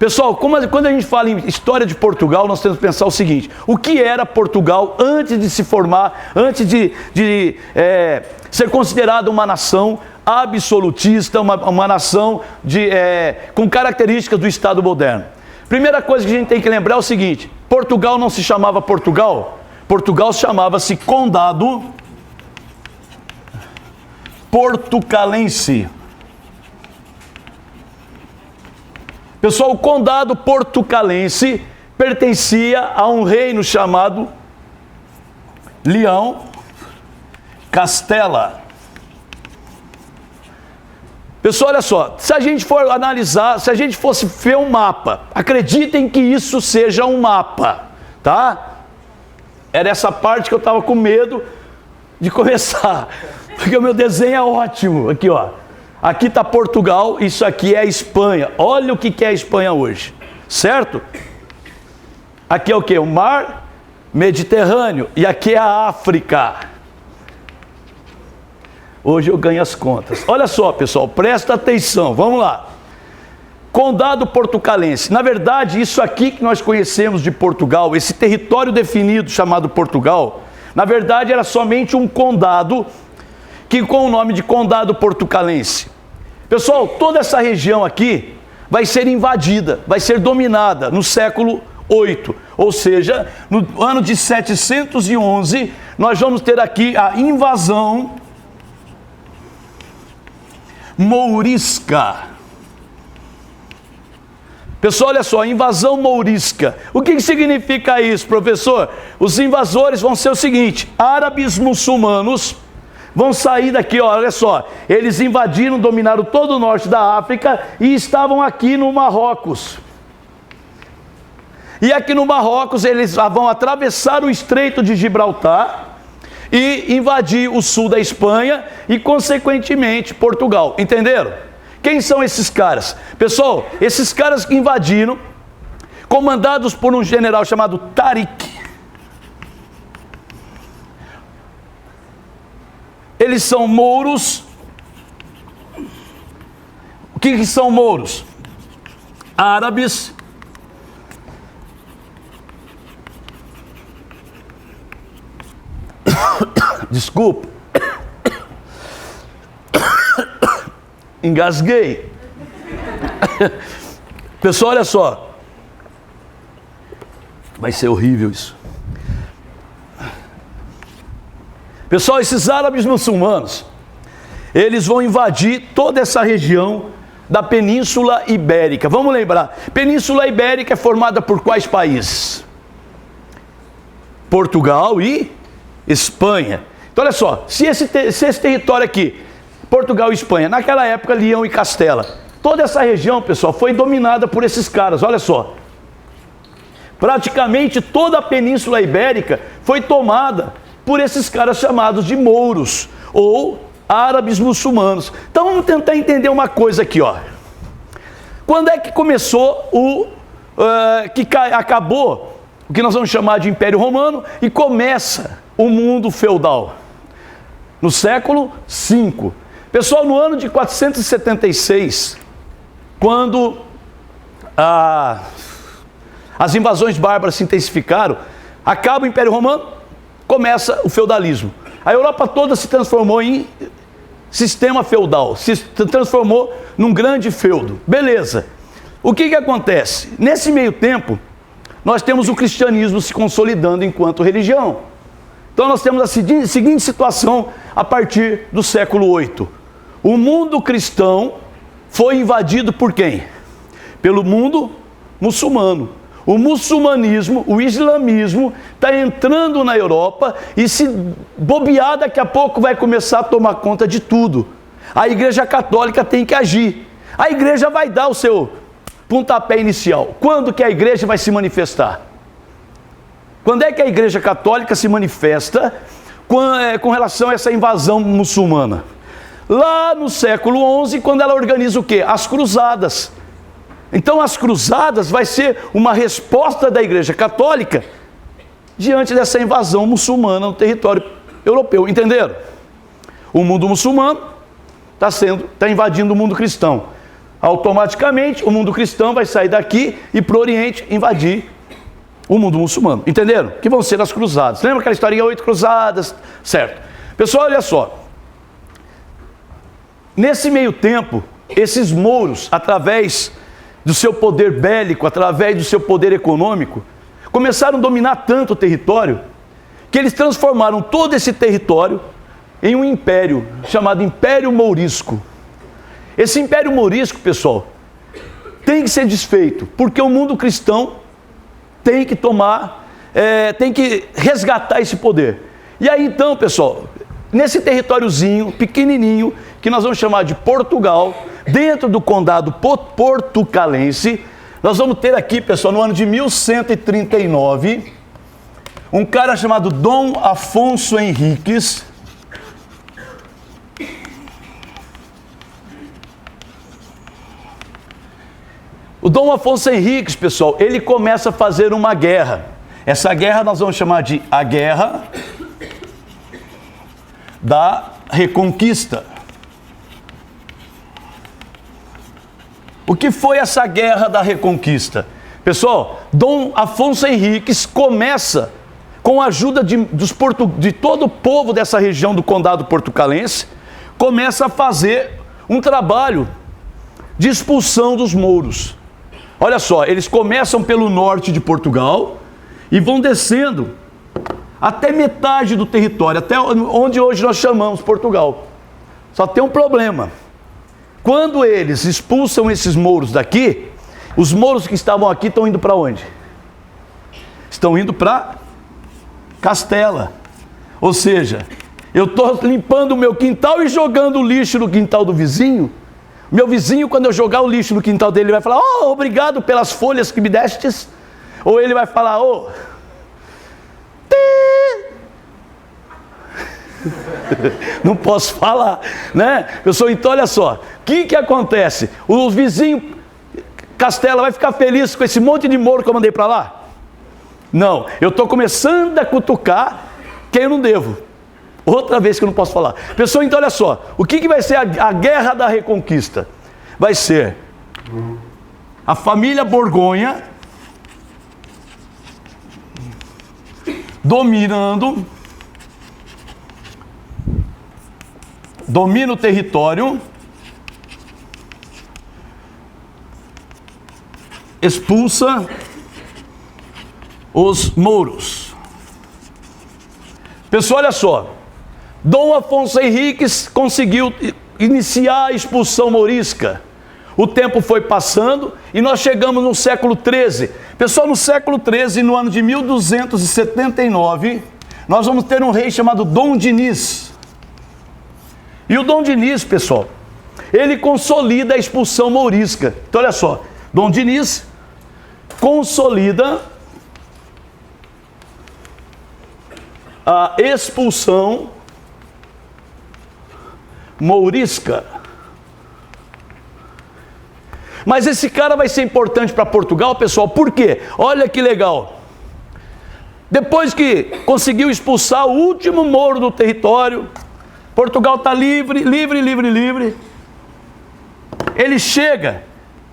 Pessoal, quando a gente fala em história de Portugal, nós temos que pensar o seguinte: o que era Portugal antes de se formar, antes de ser considerada uma nação absolutista, uma nação com características do Estado moderno? Primeira coisa que a gente tem que lembrar é o seguinte: Portugal não se chamava Portugal, Portugal chamava-se Condado Portucalense. Pessoal, o Condado Portucalense pertencia a um reino chamado Leão Castela. Pessoal, olha só, se a gente for analisar, se a gente fosse ver um mapa, acreditem que isso seja um mapa, tá? Era essa parte que eu estava com medo de começar, porque o meu desenho é ótimo. Aqui, ó. Aqui está Portugal, isso aqui é a Espanha. Olha o que é a Espanha hoje, certo? Aqui é o que? O mar Mediterrâneo. E aqui é a África. Hoje eu ganho as contas. Olha só, pessoal, presta atenção, vamos lá. Condado Portucalense. Na verdade, isso aqui que nós conhecemos de Portugal, esse território definido chamado Portugal, na verdade era somente um condado com o nome de Condado Portucalense. Pessoal, toda essa região aqui vai ser invadida, vai ser dominada no século VIII. Ou seja, no ano de 711, nós vamos ter aqui a invasão mourisca. Pessoal, olha só, invasão mourisca. O que significa isso, professor? Os invasores vão ser o seguinte: árabes muçulmanos vão sair daqui, olha só, eles invadiram, dominaram todo o norte da África e estavam aqui no Marrocos. E aqui no Marrocos eles vão atravessar o Estreito de Gibraltar e invadir o sul da Espanha e, consequentemente, Portugal. Entenderam? Quem são esses caras? Pessoal, esses caras que invadiram, comandados por um general chamado Tariq, eles são mouros. O que são mouros? Árabes desculpa, engasguei. Pessoal, olha só, vai ser horrível isso. Pessoal, esses árabes muçulmanos, eles vão invadir toda essa região da Península Ibérica. Vamos lembrar, Península Ibérica é formada por quais países? Portugal e Espanha. Então olha só, se esse território aqui, Portugal e Espanha, naquela época Leão e Castela, toda essa região, pessoal, foi dominada por esses caras, olha só. Praticamente toda a Península Ibérica foi tomada por esses caras chamados de mouros, ou árabes muçulmanos. Então vamos tentar entender uma coisa aqui, ó. Quando é que começou acabou o que nós vamos chamar de Império Romano e começa o mundo feudal? No século V. Pessoal, no ano de 476, quando as invasões bárbaras se intensificaram, acaba o Império Romano, começa o feudalismo. A Europa toda se transformou em sistema feudal, se transformou num grande feudo. Beleza. O que acontece? Nesse meio tempo, nós temos o cristianismo se consolidando enquanto religião. Então nós temos a seguinte situação a partir do século VIII. O mundo cristão foi invadido por quem? Pelo mundo muçulmano. O muçulmanismo, o islamismo, está entrando na Europa e, se bobear, daqui a pouco vai começar a tomar conta de tudo. A Igreja Católica tem que agir. A Igreja vai dar o seu pontapé inicial. Quando que a Igreja vai se manifestar? Quando é que a Igreja Católica se manifesta com relação a essa invasão muçulmana? Lá no século XI, quando ela organiza o quê? As cruzadas. Então as cruzadas vai ser uma resposta da Igreja Católica diante dessa invasão muçulmana no território europeu. Entenderam? O mundo muçulmano está invadindo o mundo cristão. automaticamente o mundo cristão vai sair daqui e para o Oriente invadir o mundo muçulmano. Entenderam? Que vão ser as cruzadas. Lembra aquela historinha 8 cruzadas? Certo. Pessoal, olha só. Nesse meio tempo, esses mouros, através do seu poder bélico, através do seu poder econômico, começaram a dominar tanto o território, que eles transformaram todo esse território em um império, chamado Império Mourisco. Esse Império Mourisco, pessoal, tem que ser desfeito, porque o mundo cristão tem que tem que resgatar esse poder. E aí então, pessoal, nesse territóriozinho, pequenininho, que nós vamos chamar de Portugal, dentro do condado portucalense, nós vamos ter aqui, pessoal, no ano de 1139, um cara chamado Dom Afonso Henriques. O Dom Afonso Henriques, pessoal, ele começa a fazer uma guerra. Essa guerra nós vamos chamar de a Guerra da Reconquista. O que foi essa Guerra da Reconquista? Pessoal, Dom Afonso Henriques começa, com a ajuda de todo o povo dessa região do condado portucalense, começa a fazer um trabalho de expulsão dos mouros. Olha só, eles começam pelo norte de Portugal e vão descendo até metade do território, até onde hoje nós chamamos Portugal. Só tem um problema. Quando eles expulsam esses mouros daqui, os mouros que estavam aqui estão indo para onde? Estão indo para Castela. Ou seja, eu estou limpando o meu quintal e jogando lixo no quintal do vizinho. Meu vizinho, quando eu jogar o lixo no quintal dele, ele vai falar: oh, obrigado pelas folhas que me destes. Ou ele vai falar: oh, não posso falar, né? Pessoal, então olha só, o que acontece? O vizinho Castela vai ficar feliz com esse monte de mouro que eu mandei para lá? Não, eu estou começando a cutucar quem eu não devo. Outra vez que eu não posso falar. Pessoal, então olha só, o que vai ser a Guerra da Reconquista? Vai ser a família Borgonha domina o território, expulsa os mouros. Pessoal, olha só, Dom Afonso Henriques conseguiu iniciar a expulsão mourisca. O tempo foi passando e nós chegamos no século XIII. Pessoal, no século XIII, no ano de 1279, nós vamos ter um rei chamado Dom Dinis. E o Dom Dinis, pessoal, ele consolida a expulsão mourisca. Então, olha só, Dom Dinis consolida a expulsão mourisca. Mas esse cara vai ser importante para Portugal, pessoal, por quê? Olha que legal. Depois que conseguiu expulsar o último mouro do território, Portugal está livre. Ele chega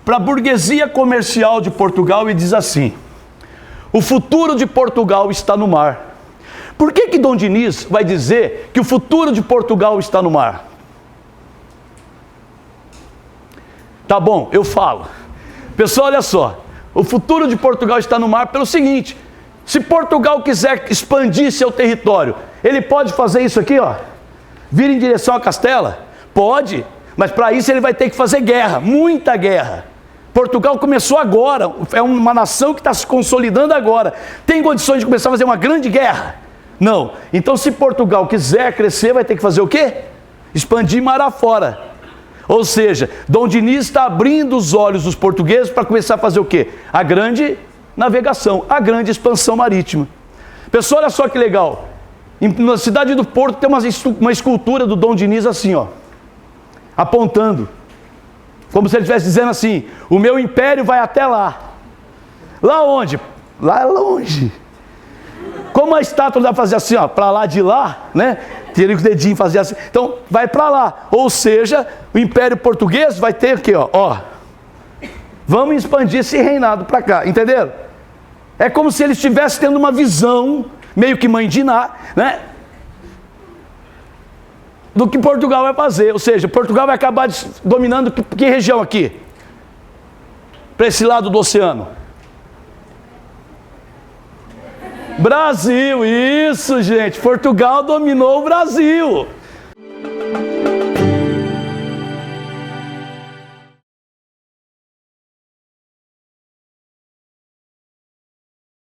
para a burguesia comercial de Portugal e diz assim: o futuro de Portugal está no mar. Por que Dom Dinis vai dizer que o futuro de Portugal está no mar? Tá bom, eu falo. Pessoal, olha só, o futuro de Portugal está no mar pelo seguinte: se Portugal quiser expandir seu território, ele pode fazer isso aqui, ó, vir em direção a Castela? Pode, mas para isso ele vai ter que fazer guerra, muita guerra. Portugal começou agora, é uma nação que está se consolidando agora. Tem condições de começar a fazer uma grande guerra? Não. Então, se Portugal quiser crescer, vai ter que fazer o quê? Expandir mar afora. Ou seja, Dom Dinis está abrindo os olhos dos portugueses para começar a fazer o quê? A grande navegação, a grande expansão marítima. Pessoal, olha só que legal. Na cidade do Porto tem uma escultura do Dom Dinis assim, ó, apontando. Como se ele estivesse dizendo assim: o meu império vai até lá. Lá onde? Lá longe. Como a estátua dá fazer assim, ó, para lá de lá, né? Teria que o dedinho fazer assim. Então, vai para lá. Ou seja, o Império Português vai ter aqui, ó, vamos expandir esse reinado para cá, entenderam? É como se eles estivessem tendo uma visão, meio que mãe de Iná, né? Do que Portugal vai fazer, ou seja, Portugal vai acabar dominando que região aqui? Para esse lado do oceano? Brasil, isso gente, Portugal dominou o Brasil.